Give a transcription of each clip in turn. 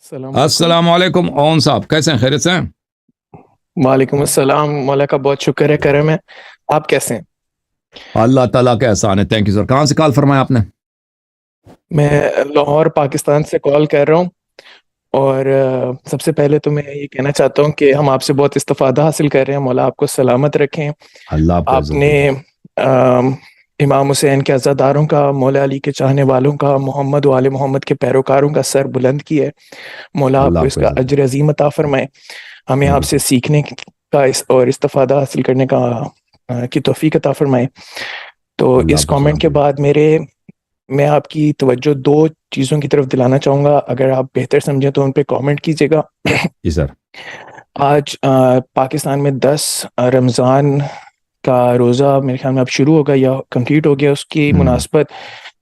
السلام علیکم۔ السلام علیکم اون صاحب، کیسے ہیں؟ خیریت سے ہیں؟ وعلیکم السلام، مولا کا بہت شکر ہے، کرم ہے۔ آپ کیسے ہیں؟ اللہ تعالیٰ کا احسان ہے۔ Thank you sir. کہاں سے کال فرمایا آپ نے؟ میں لاہور پاکستان سے کال کر رہا ہوں، اور سب سے پہلے تو میں یہ کہنا چاہتا ہوں کہ ہم آپ سے بہت استفادہ حاصل کر رہے ہیں۔ مولا آپ کو سلامت رکھیں۔ اللہ آپ کو آپ عزت نے دے۔ امام حسین کے عزاداروں کا، مولا علی کے چاہنے والوں کا، محمد و آل محمد کے پیروکاروں کا سر بلند کیا ہے۔ مولا آپ اللہ کو آپ اس کو کا عزت دے۔ اجر عظیم عطا فرمائے۔ ہمیں تھینک آپ یو سے سر۔ سیکھنے کا اور استفادہ حاصل کرنے کا کی توفیق عطا فرمائے۔ تو اللہ اس آپ کو کامنٹ کے سلامتی دے۔ بعد میں آپ کی توجہ دو چیزوں کی طرف دلانا چاہوں گا، اگر آپ بہتر سمجھیں تو ان پہ کامنٹ کیجیے گا۔ جی سر۔ آج پاکستان میں 10 رمضان کا روزہ میرے خیال میں اب شروع ہوگا یا کمپلیٹ ہو گیا۔ اس کی مناسبت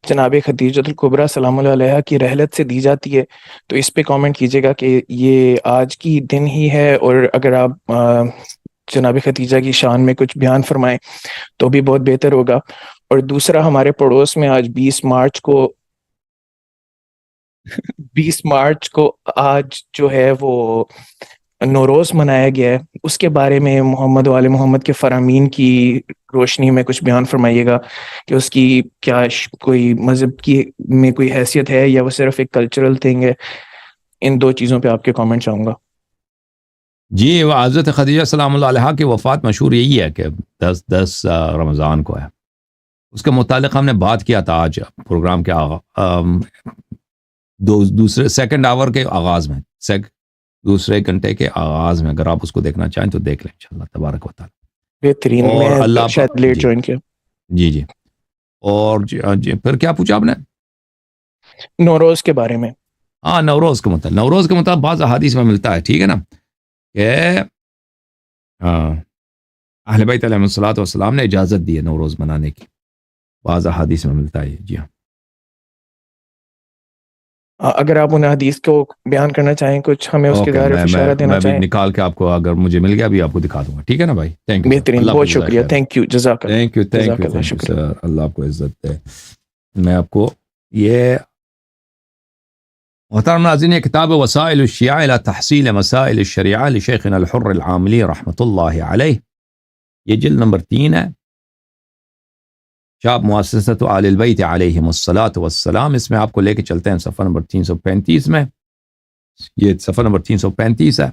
جناب خدیجۃ الکبریٰ سلام اللہ علیہا کی رحلت سے دی جاتی ہے، تو اس پہ کامنٹ کیجیے گا کہ یہ آج کی دن ہی ہے، اور اگر آپ جناب خدیجہ کی شان میں کچھ بیان فرمائیں تو بھی بہت بہتر ہوگا۔ اور دوسرا، ہمارے پڑوس میں آج 20 مارچ کو آج جو ہے وہ نوروز منایا گیا ہے۔ اس کے بارے میں محمد و آل محمد کے فرامین کی روشنی میں کچھ بیان فرمائیے گا کہ اس کی کیا کوئی مذہب کی میں کوئی حیثیت ہے یا وہ صرف ایک کلچرل تھنگ ہے۔ ان دو چیزوں پہ آپ کے کامنٹ چاہوں گا۔ جی، وہ حضرت خدیجہ سلام اللہ علیہا کی وفات مشہور یہی ہے کہ 10 رمضان کو ہے۔ اس کے متعلق ہم نے بات کیا تھا آج پروگرام کے دوسرے سیکنڈ آور کے آغاز میں، دوسرے گھنٹے کے آغاز میں۔ اگر آپ اس کو دیکھنا چاہیں تو دیکھ لیں انشاءاللہ تبارک و تعالی۔ بہترین، اور میں اللہ شاید لیٹ جی جوائن کیا۔ جی اور جی پھر کیا پوچھا آپ نے؟ نوروز کے بارے میں۔ ہاں، نوروز کے مطلب بعض احادیث میں ملتا ہے، ٹھیک ہے نا، کہ اہل بیت علیہ الصلوۃ والسلام نے اجازت دی ہے نوروز منانے کی، بعض احادیث میں ملتا ہے۔ جی ہاں، اگر آپ ان حدیث کو بیان کرنا چاہیں، کچھ ہمیں اس کے اوکے، بارے میں اشارہ دینا میں بھی چاہیں۔ نکال کے آپ کو، اگر مجھے مل گیا بھی آپ کو دکھا دوں گا، ٹھیک ہے نا بھائی؟ تھینک یو سر، بہترین، اللہ آپ کو بہت جزائے شکریہ، خیر۔ تھینک یو، جزاک اللہ، تھینک یو جزاک اللہ، شکریہ۔ سر، اللہ آپ کو عزت دے۔ میں آپ کو یہ محترم ناظرین، یہ کتاب وسائل الشیعہ الى تحصیل مسائل الشریعہ لشیخنا الحر العاملی رحمۃ اللہ علیہ، یہ جلد نمبر 3 ہے، شاب مؤسسۃ آل البیت علیہم الصلاۃ والسلام۔ اس میں آپ کو لے کے چلتے ہیں صفحہ نمبر 335 میں۔ یہ صفحہ نمبر 335 ہے۔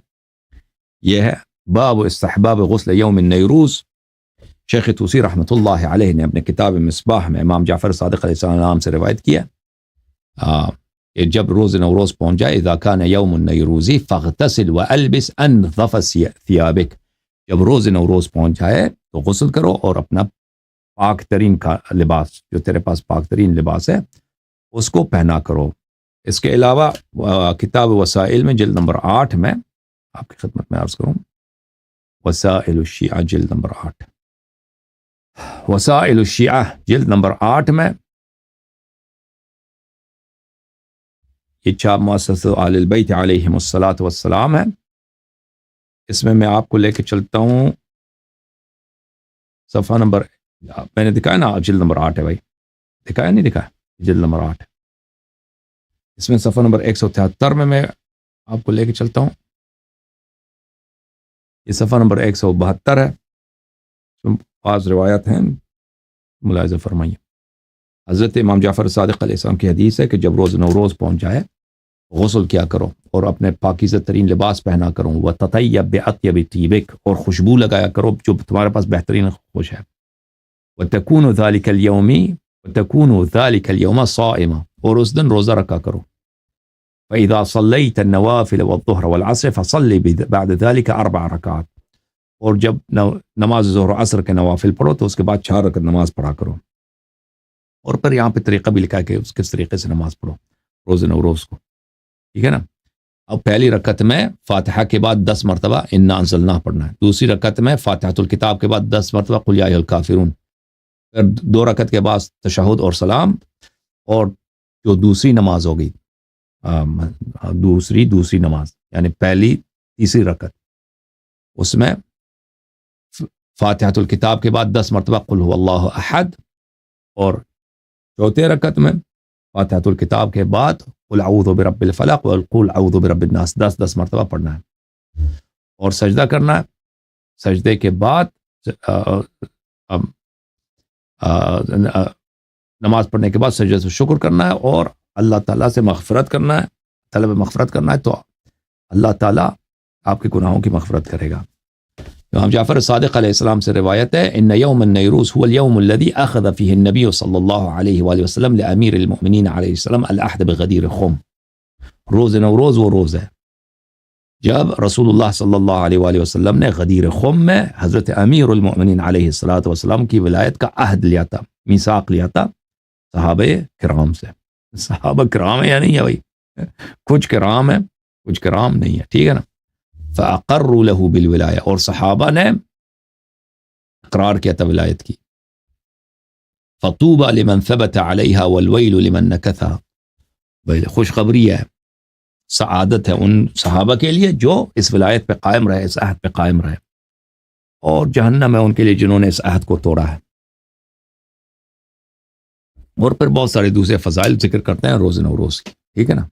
یہ ہے باب استحباب غسل یوم النیروز۔ شیخ طوسی رحمۃ اللہ علیہ نے اپنے کتاب مصباح میں امام جعفر صادق علیہ السلام سے روایت کیا کہ جب روز نوروز پہنچ جائے، اذا کان یوم النیروز فاغتسل والبس انظف ثیابک، جب روز نوروز پہنچ جائے تو غسل کرو اور اپنا پاک ترین کا لباس، جو تیرے پاس پاک ترین لباس ہے، اس کو پہنا کرو۔ اس کے علاوہ کتاب وسائل میں جلد نمبر 8 میں آپ کی خدمت میں عرض کروں، وسائل الشیعہ جلد نمبر 8، وسائل الشیعہ جلد نمبر 8 میں، یہ چھاپ مؤسسۃ آل البیت علیہم الصلاۃ والسلام ہے۔ اس میں آپ کو لے کے چلتا ہوں صفحہ نمبر، میں نے دکھایا نا جلد نمبر 8 ہے بھائی، دکھایا نہیں دکھایا؟ جلد نمبر 8، اس میں صفحہ نمبر 173 میں آپ کو لے کے چلتا ہوں۔ یہ صفحہ نمبر 172 ہے، اس میں بعض روایات ہیں، ملاحظہ فرمائیے۔ حضرت امام جعفر صادق علیہ السلام کی حدیث ہے کہ جب روز نوروز پہنچ جائے غسل کیا کرو اور اپنے پاکیزہ ترین لباس پہنا کرو، وَتَطَيَّبْ بِأَطْيَبِ طِيبِكَ، اور خوشبو لگایا کرو جو تمہارے پاس بہترین خوش ہے، وَتَكُونُ ذَلِكَ الْيَوْمَ صَائِمًا، اور اس دن روزہ رکھا کرو، فَإِذَا صَلَّيْتَ النَّوَافِلَ وَالظُّهْرَ وَالْعَصْرَ فَصَلِّ بَعْدَ ذَلِكَ 4 رکعات، اور جب نماز ظہر و عصر کے نوافل پڑھو تو اس کے بعد 4 رکعت نماز پڑھا کرو۔ اور پھر یہاں پہ طریقہ بھی لکھا ہے کہ اس کس طریقے سے نماز پڑھو روز نوروز کو، ٹھیک ہے نا۔ اب پہلی رکعت میں فاتحہ کے بعد 10 مرتبہ انا انزلناہ پڑھنا ہے، دوسری رکعت میں فاتحۃ الکتاب کے بعد 10 مرتبہ قل یا ایھا الکافرون، پھر 2 رکعت کے بعد تشہد اور سلام، اور جو دوسری نماز ہوگی دوسری نماز یعنی پہلی تیسری رکعت، اس میں فاتحۃ الکتاب کے بعد 10 مرتبہ قل هو اللہ احد، اور چوتھے رکعت میں فاتحۃ الکتاب کے بعد قل اعوذ برب الفلق وقل اعوذ برب الناس 10 مرتبہ پڑھنا ہے، اور سجدہ کرنا ہے۔ سجدے کے بعد نماز پڑھنے کے بعد سجدہ سے شکر کرنا ہے، اور اللہ تعالیٰ سے مغفرت کرنا ہے، طلب مغفرت کرنا ہے، تو اللہ تعالیٰ آپ کے گناہوں کی مغفرت کرے گا۔ امام جعفر صادق علیہ السلام سے روایت ہے، ان یوم النیروز هو اليوم الذي اخذ فيه النبي صلی اللہ علیہ وآلہ وسلم لامیر المؤمنین علیہ السلام العہد بغدیر خم۔ روز نوروز وہ روز ہے جب رسول اللہ صلی اللہ علیہ وآلہ وسلم نے غدیر خم میں حضرت امیر المؤمنین علیہ الصلوۃ والسلام کی ولایت کا عہد لیا تھا، میثاق لیا تھا صحابہ کرام سے۔ صحابہ کرام ہے یا نہیں ہے بھائی؟ کچھ کرام ہے، کچھ کرام نہیں ہے، ٹھیک ہے نا۔ فَأَقَرُّوا لَهُ بِالْوِلَایَةِ، اور صحابہ نے اقرار کیا تھا ولایت کی۔ فَطُوبَى لِمَنْ ثَبَتَ عَلَيْهَا وَالْوَيْلُ لِمَنْ نَكَثَهَا، بھائی خوشخبری ہے، سعادت ہے ان صحابہ کے لیے جو اس ولایت پہ قائم رہے، اس عہد پہ قائم رہے، اور جہنم ہے ان کے لیے جنہوں نے اس عہد کو توڑا ہے۔ اور پھر بہت سارے دوسرے فضائل ذکر کرتے ہیں روز نوروز کی، ٹھیک ہے نا۔